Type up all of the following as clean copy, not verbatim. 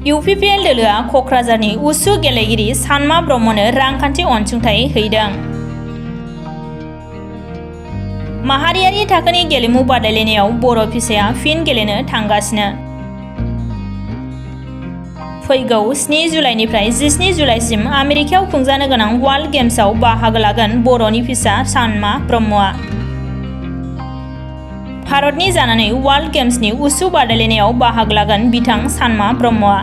UPPL दोलोआ क'क्राझारनि उसु गेलेगिरि सानमा ब्रह्मनो रांखान्थि अनसुंथाइ हैदों। माहारियारि थाखोनि गेलेमु बादायलायनायाव बर' फिसाया फिन गेलेनो थांगासिनो। फैगौ 7 जुलाइनिफ्राय 17 जुलाइसिम आमेरिकायाव खुंजानो गोनां वर्ल्ड गेम्सआव बाहागो लागोन बर'नि फिसा सानमा ब्रह्मआ। भारतनि जानानै वर्ल्ड गेम्सनि उसु बादायलायनायाव बाहागो लागोन बिथां सानमा ब्रह्मआ।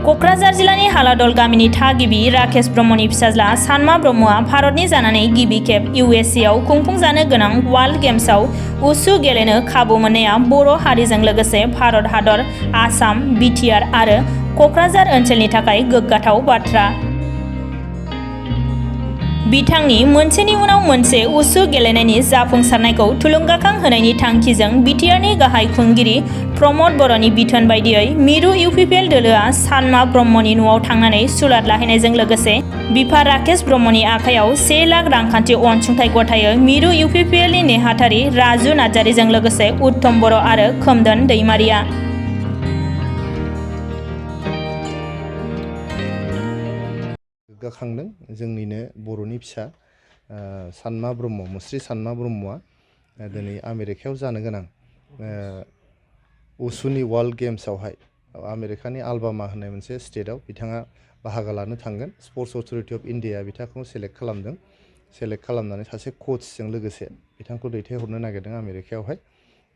क'क्राझार जिल्लानि हालादल गामिनि थागिबि राकेश ब्रह्मनि फिसाज्ला सानमा ब्रह्मआ भारतनि जानानै गिबि खेब USA आव खुंफुंजानो गोनां वर्ल्ड गेम्सआव उसु गेलेनो खाबु मोननाया बर' हारिजों लोगोसे भारत हादर, आसाम, बिटिआर आरो क'क्राझार ओनसोलनि थाखाय गोग्गाथाव बाथ्रा। बिथांनि मोनसेनि उनाव मोनसे उसु गेलेनायनि जाफुंसारनायखौ थुलुंगाखां होनायनि थांखिजों बिटिआरनि गाहाय खुंगिरि प्रमद बर'नि बिथोन बायदियै मिरु इउपिपिएल दोलोआ सानमा ब्रह्मनि न'आव थांनानै सुलाद लाहैनायजों लोगोसे बिफा राकेश ब्रह्मनि आखायाव 1 लाख रांखान्थि अनसुंथाइ गथायो। मिरु इउपिपिएलनि नेहाथारि राजु नार्जारिजों लोगोसे उत्तम बर' आरो खोमदोन दैमारिया। गोग्गाखांदों जोंनिनो बर'नि फिसा सानमा ब्रह्म मुस्रि सानमा ब्रह्मआ दिनै आमेरिकायाव जानो गोनां उसुनि वर्ल्ड गेम्सआवहाय आमेरिकानि आलबामा होननाय मोनसे स्टेटआव बिथाङा बाहागो लानो थांगोन। स्पर्ट्स अथ'रिटि अफ इन्डिया बिथांखौ सेलेक्ट खालामदों। सेलेक्ट खालामनानै सासे कचजों लोगोसे बिथांखौ दैथायहरनो नागिरदों आमेरिकायावहाय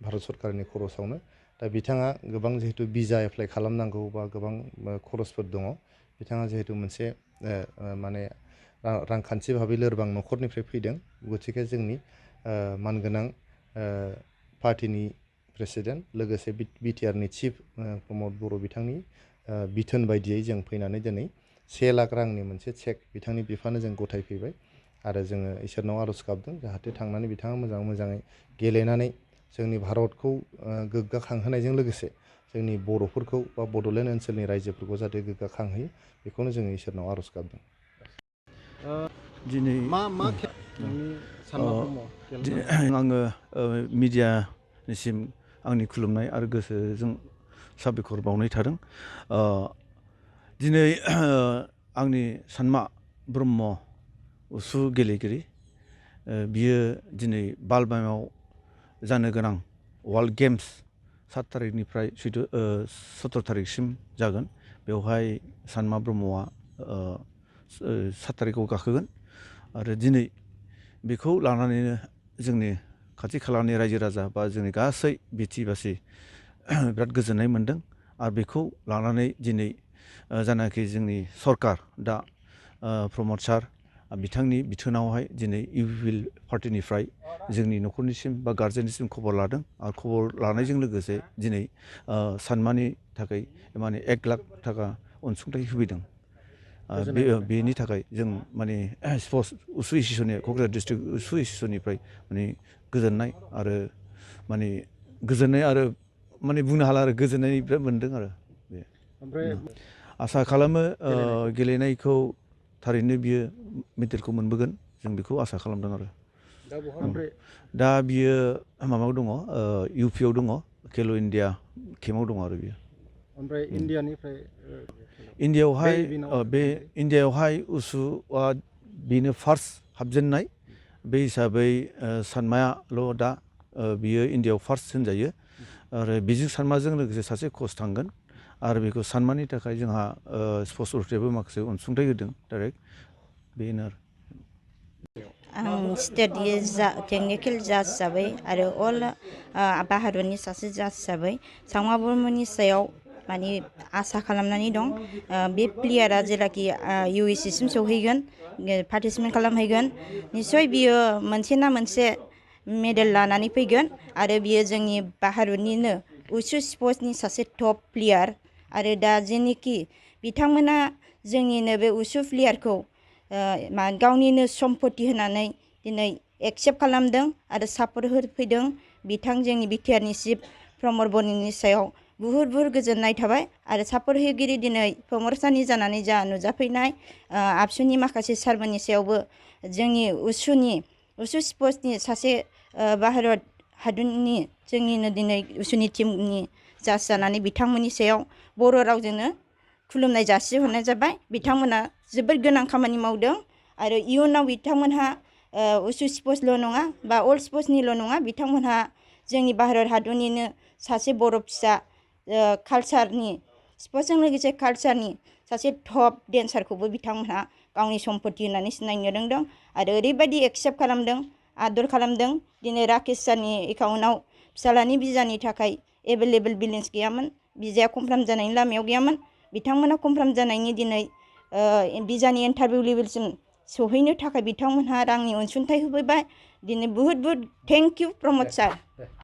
भारत सरकारनि खरसावनो। दा बिथाङा गोबां जिहेतु भिजा एप्लाइ खालामनांगौ बा गोबां खरसफोर दङ। बिथाङा जिहेतु मोनसे माने रांखान्थि भाबै लोरबां न'खरनिफ्राय फैदों। गतिके जोंनि मानगोनां पार्टिनि प्रेसिडेन्ट लोगोसे बिटिआरनि चिफ प्रमद बर' बिथांनि बिथोन बायदियै जों फैनानै दिनै 1 लाख रांनि मोनसे चेक बिथांनि बिफानो जों गथायफैबाय आरो जोङो इसोरनाव आर'ज गाबदों जाहाथे थांनानै बिथाङा मोजाङै गेलेनानै जोंनि भारतखौ गोग्गाखांहोनायजों लोगोसे जोंनि बर'फोरखौ बा बड'लेण्ड ओनसोलनि रायजोफोरखौ जाहाथे गोग्गाखांहोयो बेखौनो जोङो इसोरनाव आर'ज गाबदों। दिनै आङो मिडियानिसिम आंनि खुलुमनाय आरो गोसोजों साबायखर बावनाय थादों। दिनै आंनि सानमा ब्रह्म उसु गेलेगिरि बियो दिनै बालबामायाव जानो गोनां वर्ल्ड गेम्स 7 थारिखनिफ्राय 17 थारिखसिम जागोन। बेवहाय सानमा ब्रह्मआ 7 थारिखआव गाखोगोन आरो दिनै बेखौ लानानैनो जोंनि खाथि खालानि रायजो राजा बा जोंनि गासै बिटिबासि बिराद गोजोननाय मोन्दों आरो बेखौ लानानै दिनै जानाखि जोंनि सरकार दा प्रमद सार बिथांनि बिथोनावहाय दिनै इउपिपिएल पार्टिनिफ्राय जोंनि न'खरनिसिम बा गार्जेननिसिम खबर लादों आरो खबर लानायजों लोगोसे दिनै सानमानि थाखाय माने 1 लाख थाखा अनसुंथाइ होफैदों। बेनि थाखाय जों माने स्पर्ट्स उसु एस'सिएशननि क'क्राझार डिस्ट्रिक्ट उसु एस'सिएशननिफ्राय माने गोजोननाय आरो माने बुंनो हाला आरो गोजोननायनिफ्राय मोन्दों आरो बे। आसा खालामो गेलेनायखौ थारैनो बियो मेडेलखौ मोनबोगोन जों बेखौ आसा खालामदों आरो। दा बियो माबायाव दङ इउपिआव दङ खेल' इन्डिया केम्पआव दङ आरो बियो। ओमफ्राय इन्डियानिफ्राय इन्डियायावहाय उसुआ बेनो फार्स्ट हाबजेननाय बे हिसाबै सानमायाल' दा बियो इन्डियायाव फार्स्ट होनजायो आरो बेजों सानमाजों लोगोसे सासे कच थांगोन आरो बेखौ सानमानि थाखाय जोंहा स्पर्ट्स अथ'रिटियाबो माखासे अनसुंथाइ होदों डाइरेक्ट बेनो आरो। आं स्टेटनि टेकनिकेल जाज हिसाबै आरो अल भारतनि सासे जाज हिसाबै सानमा ब्रह्मनि सायाव माने आसा खालामनानै दं। बे प्लेयारा जेलाखि USA सिम सौहैगोन पार्टिसिपेट खालामहैगोन निस्सय बियो मोनसे ना मोनसे मेडेल लानानै फैगोन आरो बियो जोंनि भारतनिनो उसु स्पर्ट्सनि सासे टप प्लेयार आरो दा जेनोखि बिथांमोना जोंनिनो बे उसु प्लेयारखौ गावनिनो सम्पति होनानै दिनै एक्सेप्ट खालामदों आरो सापर्ट होफैदों। बिथां जोंनि बिटिआरनि चिफ प्रमद बर'नि सायाव बुहुद गोजोननाय थाबाय आरो सापर्ट होगिरि दिनै प्रमद सारनि जानानै जा नुजाफैनाय आबसुनि माखासे सारमोननि सायावबो जोंनि उसु स्पर्ट्सनि सासे भारत हादरनि जोंनिनो दिनै उसुनि टिमनि जाज जानानै बिथांमोननि सायाव बर' रावजोंनो खुलुमनाय जासिहरनाय जाबाय बिथांमोना जोबोद गोनां खामानि मावदों आरो इयुनाव बिथांमोनहा उसु स्पर्ट्सल' नङा बा अल स्पर्ट्सनिल' नङा बिथांमोनहा जोंनि भारत हादरनिनो सासे बर' फिसा कालचारनि स्पर्ट्सजों लोगोसे कालचारनि सासे टप डेन्सारखौबो बिथांमोनहा गावनि सम्पति होननानै सिनायनो रोंदों आरो ओरैबायदि एक्सेप्ट खालामदों आदर खालामदों दिनै राकेश सारनि एकाउन्टआव फिसालानि भिजानि थाखाय एभेलेबल बेलेन्स गैयामोन भिजाया कमफ्राम जानायनि लामायाव गैयामोन बिथांमोना कमफ्राम जानायनि दिनै भिजानि इन्टारभिउ लेभेलसिम सहैनो थाखाय बिथांमोनहा रांनि अनसुंथाइ होफैबाय दिनै बुहुत बुहुत थेंक इउ प्रमद सार